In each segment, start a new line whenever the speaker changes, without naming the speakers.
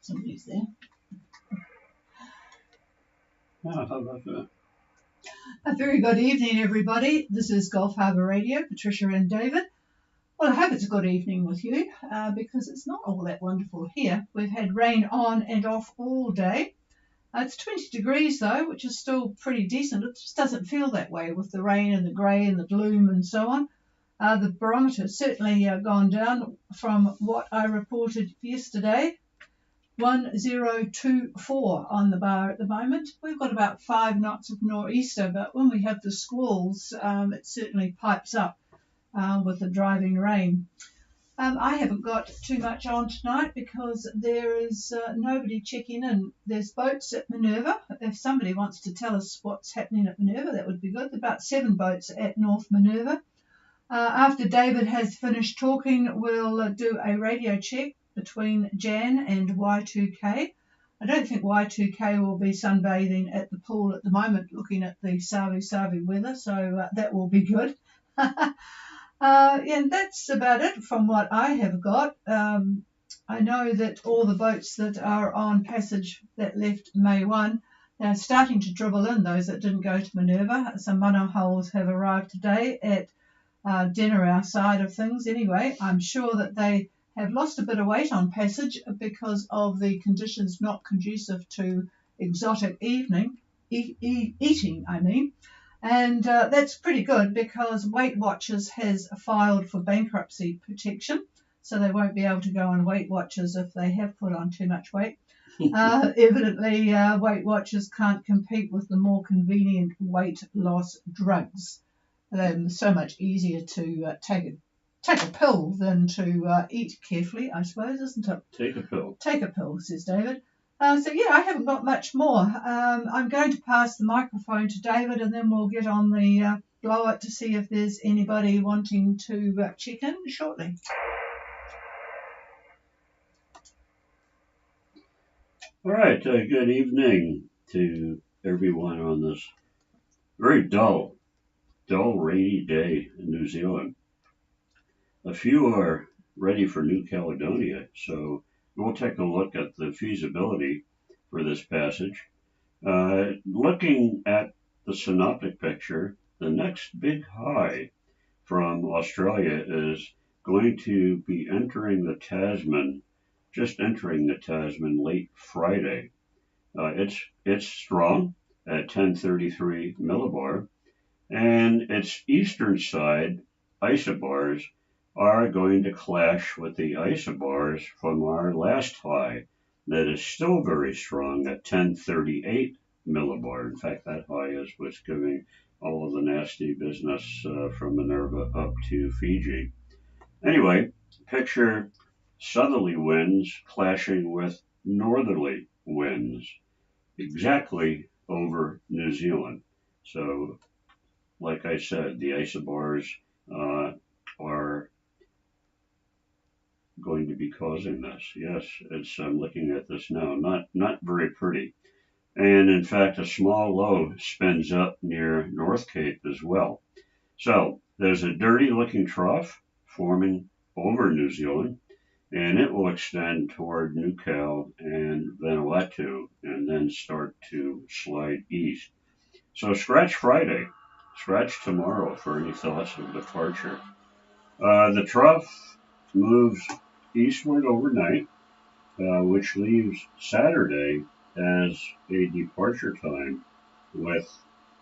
Somebody's there.
Oh, how about that?
A very good evening, everybody. This is Gulf Harbour Radio, Patricia and David. Well, I hope it's a good evening with you because it's not all that wonderful here. We've had rain on and off all day. It's 20 degrees though, which is still pretty decent. It just doesn't feel that way with the rain and the grey and the gloom and so on. The barometer's certainly gone down from what I reported yesterday. 1024 on the bar at the moment. We've got about 5 knots of nor'easter, but when we have the squalls, it certainly pipes up with the driving rain. I haven't got too much on tonight because there is nobody checking in. There's boats at Minerva. If somebody wants to tell us what's happening at Minerva, that would be good. About 7 boats at North Minerva. After David has finished talking, we'll do a radio check between Jan and Y2K. I don't think Y2K will be sunbathing at the pool at the moment, looking at the Savi weather, so that will be good. And that's about it from what I have got. I know that all the boats that are on passage that left May 1, they're starting to dribble in, those that didn't go to Minerva. Some monohulls have arrived today at dinner, our side of things. Anyway, I'm sure that they have lost a bit of weight on passage because of the conditions not conducive to exotic eating, and that's pretty good because Weight Watchers has filed for bankruptcy protection, so they won't be able to go on Weight Watchers if they have put on too much weight. Evidently, Weight Watchers can't compete with the more convenient weight loss drugs. They're so much easier to take a pill than to eat carefully, I suppose, isn't it?
Take a pill.
Take a pill, says David. So, yeah, I haven't got much more. I'm going to pass the microphone to David and then we'll get on the blower to see if there's anybody wanting to check in shortly.
All right, good evening to everyone on this very dull, rainy day in New Zealand. A few are ready for New Caledonia, so we'll take a look at the feasibility for this passage. Looking at the synoptic picture, the next big high from Australia is going to be entering the Tasman, just entering the Tasman late Friday. It's strong at 1033 millibar, and its eastern side isobars are going to clash with the isobars from our last high that is still very strong at 1038 millibar. In fact, that high is what's giving all of the nasty business from Minerva up to Fiji. Anyway, picture southerly winds clashing with northerly winds exactly over New Zealand. So, like I said, the isobars are going to be causing this. Yes, I'm looking at this now. Not very pretty. And in fact, a small low spins up near North Cape as well. So there's a dirty looking trough forming over New Zealand, and it will extend toward New Cal and Vanuatu and then start to slide east. So scratch Friday, scratch tomorrow for any thoughts of departure. The trough moves eastward overnight, which leaves Saturday as a departure time with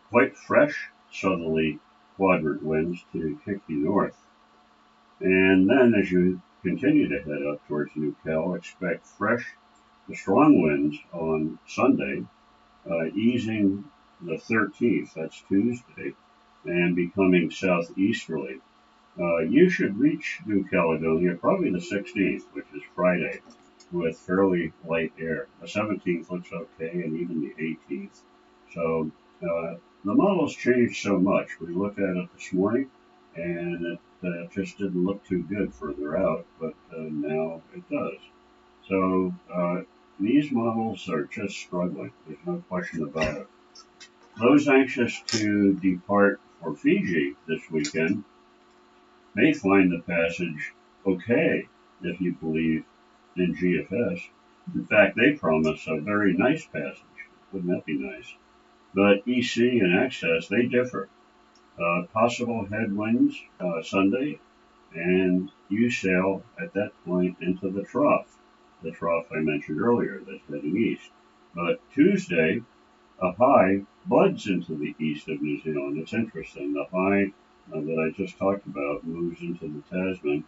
quite fresh southerly quadrant winds to kick you north. And then as you continue to head up towards New Cal, expect fresh to strong winds on Sunday, easing the 13th, that's Tuesday, and becoming southeasterly. You should reach New Caledonia probably the 16th, which is Friday, with fairly light air. The 17th looks okay, and even the 18th. So the models changed so much. We looked at it this morning, and it just didn't look too good further out, but now it does. So these models are just struggling. There's no question about it. Those anxious to depart for Fiji this weekend may find the passage okay if you believe in GFS, In fact, they promise a very nice passage. Wouldn't that be nice? But EC and access, they differ. Possible headwinds Sunday, and you sail at that point into the trough I mentioned earlier that's heading east. But Tuesday, a high buds into the east of New Zealand. It's interesting. The high that I just talked about moves into the Tasman,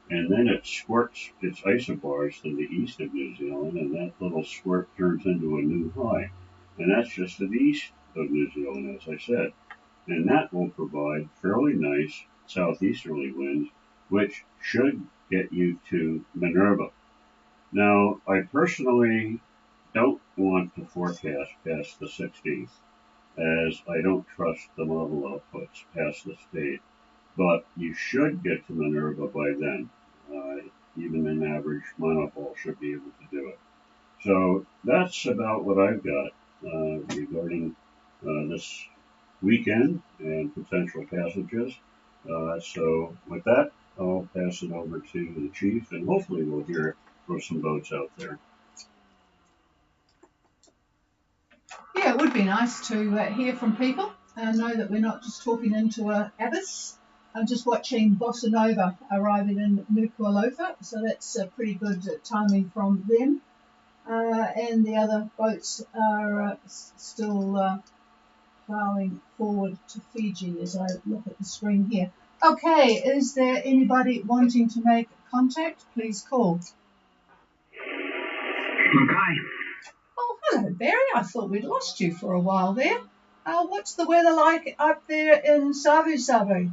and then it squirts its isobars to the east of New Zealand, and that little squirt turns into a new high. And that's just to the east of New Zealand, as I said. And that will provide fairly nice southeasterly winds, which should get you to Minerva. Now, I personally don't want to forecast past the 16th, as I don't trust the model outputs past this date. But you should get to Minerva by then. Even an average monopole should be able to do it. So that's about what I've got regarding this weekend and potential passages. So with that, I'll pass it over to the chief, and hopefully we'll hear from some boats out there.
Yeah, it would be nice to hear from people and know that we're not just talking into a abyss. I'm just watching Bossa Nova arriving in Nuku'alofa, so that's pretty good timing from them. And the other boats are still plowing forward to Fiji as I look at the screen here. Okay, is there anybody wanting to make contact? Please call.
Okay.
Oh, hello, Barry. I thought we'd lost you for a while there. What's the weather like up there in Savu Savu?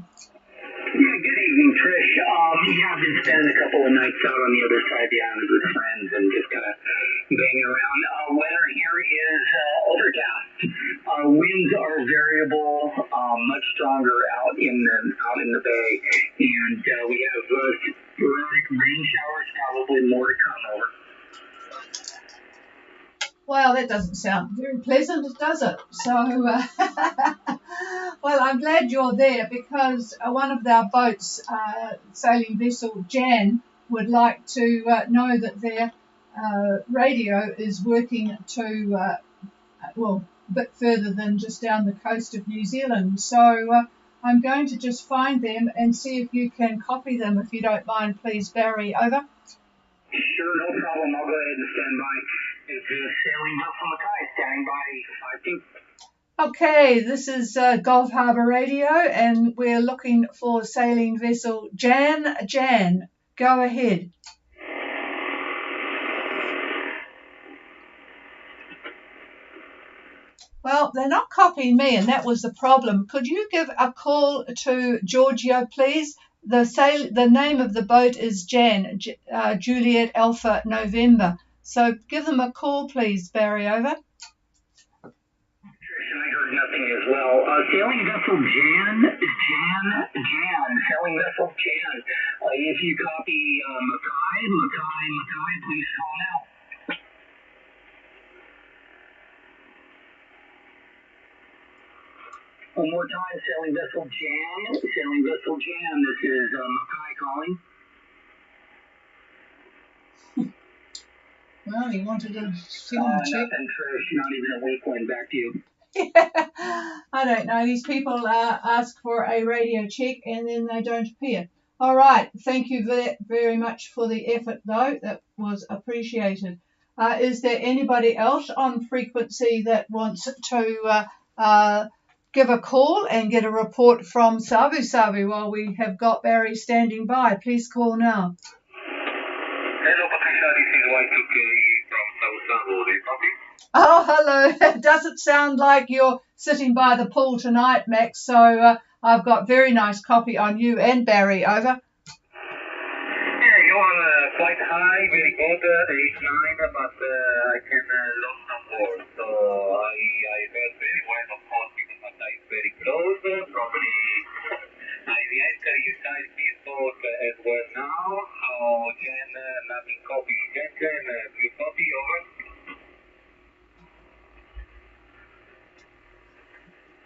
Yeah, good evening, Trish. I've been spending a couple of nights out on the other side of the island with friends and just kind of banging around. Weather here is overcast. Winds are variable, much stronger out in the bay, and we have sporadic rain showers, probably more to come. Over.
Well, that doesn't sound very pleasant, does it? So, well, I'm glad you're there because one of our boats, sailing vessel Jan, would like to know that their radio is working to, well, a bit further than just down the coast of New Zealand. So I'm going to just find them and see if you can copy them, if you don't mind, please, Barry. Over.
Sure, no problem. I'll go ahead and stand by. It's sailing vessel Mackay, standing by 5-2.
Okay, this is Gulf Harbour Radio, and we're looking for sailing vessel Jan. Jan, go ahead. Well, they're not copying me, and that was the problem. Could you give a call to Giorgio, please? The name of the boat is Jan, Juliet Alpha November. So give them a call, please, Barry. Over.
I heard nothing as well. Sailing vessel Jan, sailing vessel Jan. If you copy Mackay, please call now. One more time, sailing vessel Jan, this is Mackay calling.
Well, he wanted to see him check.
Nothing, Trish, not even a week went back to you.
I don't know. These people ask for a radio check and then they don't appear. All right. Thank you very much for the effort, though. That was appreciated. Is there anybody else on frequency that wants to give a call and get a report from Savu Savu while we have got Barry standing by? Please call now.
Hello, Patricia. This is Y2K from Savu Savu.
Oh, hello. It doesn't sound like you're sitting by the pool tonight, Max, so I've got very nice copy on you and Barry. Over.
Yeah, you are quite high, very good, 8-9, but I can look no more. So I read very well, of course, because Mata is very close. Probably I will enter you guys this boat as well now. Jen, nothing copy. Jen, you copy, over?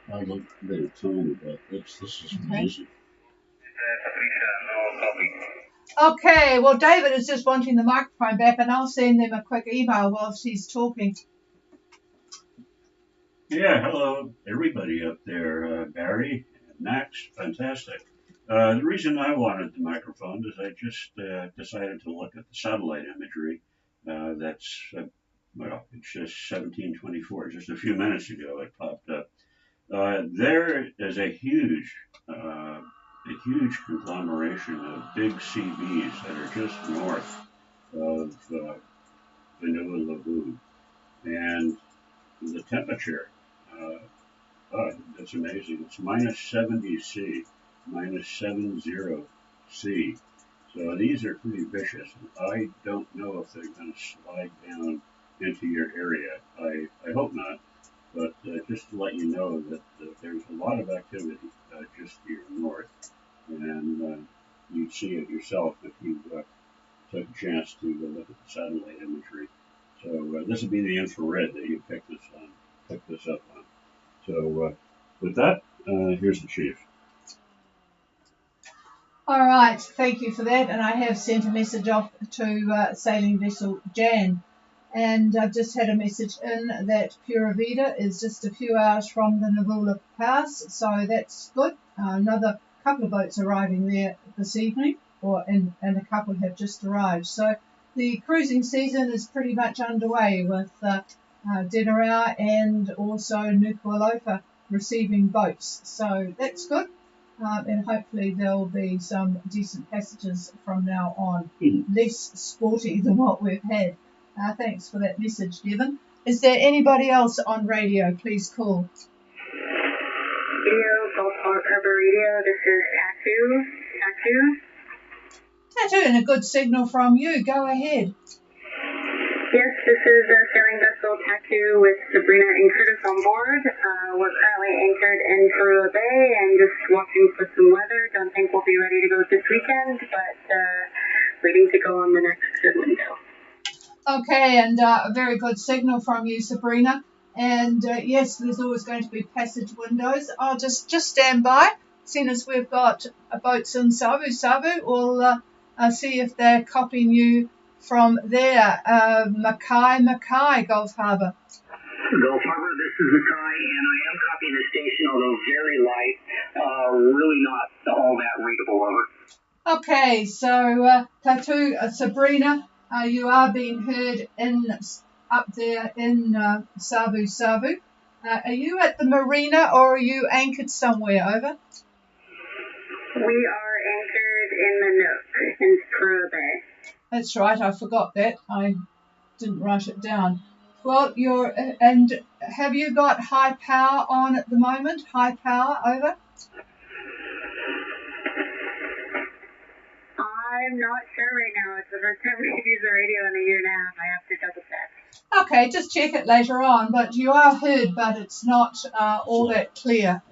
I look very tone about this. This is amazing.
Patricia, no copy.
Okay, well, David is just wanting the microphone back, and I'll send them a quick email whilst he's talking.
Yeah, hello, everybody up there. Barry, Max, fantastic. The reason I wanted the microphone is I just decided to look at the satellite imagery. Well, it's just 1724. Just a few minutes ago, it popped up. There is a huge conglomeration of big CBs that are just north of Vanilla Lagoon, and the temperature. Uh, that's amazing. It's minus 70 C, minus 70 C. So these are pretty vicious. I don't know if they're going to slide down into your area. I hope not. But just to let you know that there's a lot of activity just here north, and you'd see it yourself if you took a chance to look at the satellite imagery. So this would be the infrared that you pick this up on. So with that, here's the chief.
All right, thank you for that. And I have sent a message off to sailing vessel Jan. And I've just had a message in that Pura Vida is just a few hours from the Navula Pass, so that's good. Another couple of boats arriving there this evening, and a couple have just arrived. So the cruising season is pretty much underway with Denarau and also Nuku'alofa receiving boats. So that's good. And hopefully there'll be some decent passages from now on, less sporty than what we've had. Thanks for that message, Devon. Is there anybody else on radio? Please call.
Radio, Gulf Harbour Radio, this is Tattoo,
and a good signal from you. Go ahead.
Yes, this is sailing vessel Tattoo with Sabrina and Curtis on board. We're currently anchored in Parua Bay and just watching for some weather. Don't think we'll be ready to go this weekend, but waiting to go on the next good window.
Okay, and a very good signal from you, Sabrina. And yes, there's always going to be passage windows. I'll just stand by. As soon as we've got boats in Sabu, we'll see if they're copying you from there. Mackay, Gulf Harbour.
Gulf Harbour, this is Mackay, and I am copying the station, although very light, really not all that readable, over.
Okay, so Tattoo, Sabrina, you are being heard up there in Sabu. Are you at the marina or are you anchored somewhere? Over.
We are anchored in the Nook in Parua Bay.
That's right. I forgot that. I didn't write it down. Well, and have you got high power on at the moment? High power, over.
I'm not sure right now. It's the first time we've used the radio in a year and a half. I have to double check.
Okay, just check it later on. But you are heard, but it's not all that clear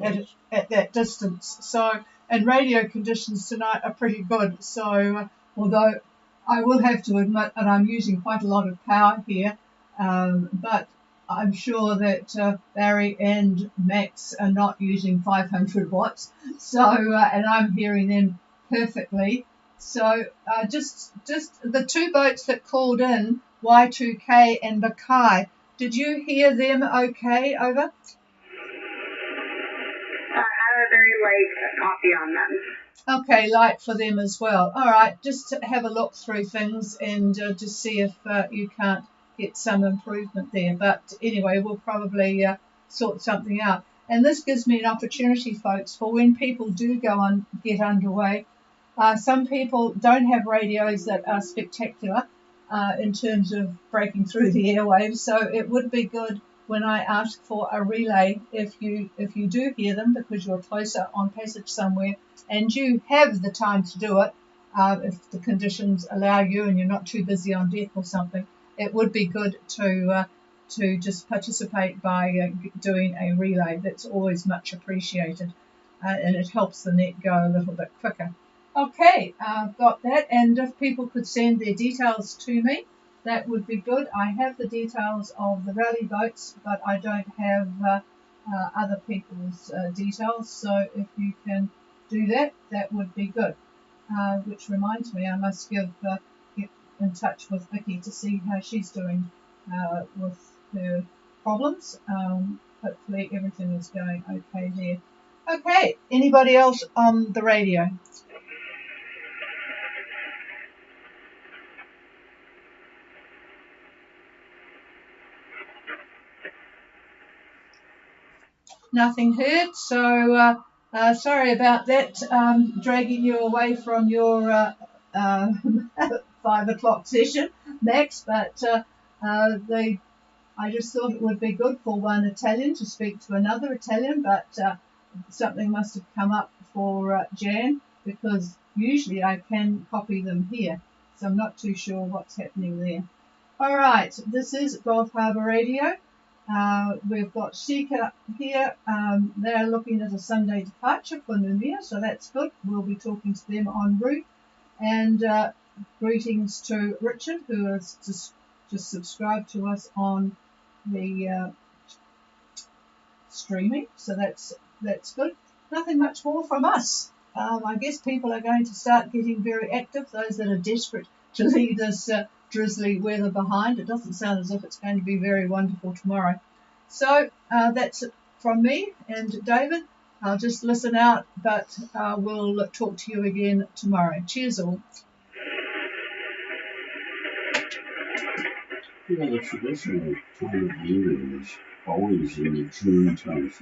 at that distance. So, and radio conditions tonight are pretty good. So, although I will have to admit that I'm using quite a lot of power here, but I'm sure that Barry and Max are not using 500 watts. So, and I'm hearing them perfectly. So just the two boats that called in, Y2K and Mackay, did you hear them okay, over?
I had a very light copy on them.
Okay, light for them as well. All right, just to have a look through things and just see if you can't get some improvement there. But anyway, we'll probably sort something out. And this gives me an opportunity, folks, for when people do get underway. Some people don't have radios that are spectacular in terms of breaking through the airwaves, so it would be good when I ask for a relay if you do hear them because you're closer on passage somewhere and you have the time to do it, if the conditions allow you and you're not too busy on deck or something. It would be good to just participate by doing a relay. That's always much appreciated, and it helps the net go a little bit quicker. Okay, I've got that, and if people could send their details to me, that would be good. I have the details of the rally boats, but I don't have other people's details, so if you can do that, that would be good. which reminds me I must get in touch with Vicky to see how she's doing with her problems. Hopefully everything is going okay there. Okay, anybody else on the radio? Nothing heard, so sorry about that, dragging you away from your 5 o'clock session, Max, but I just thought it would be good for one Italian to speak to another Italian, but something must have come up for Jan, because usually I can copy them here, so I'm not too sure what's happening there. All right, this is Gulf Harbour Radio. We've got Sheikha here. They're looking at a Sunday departure for Numia, so that's good. We'll be talking to them en route. And greetings to Richard, who has just subscribed to us on the streaming, so that's good. Nothing much more from us. I guess people are going to start getting very active, those that are desperate to leave this drizzly weather behind. It doesn't sound as if it's going to be very wonderful tomorrow. So that's it from me and David. I'll just listen out, but we'll talk to you again tomorrow. Cheers all.
Yeah, the traditional time of year is always in the June time frame.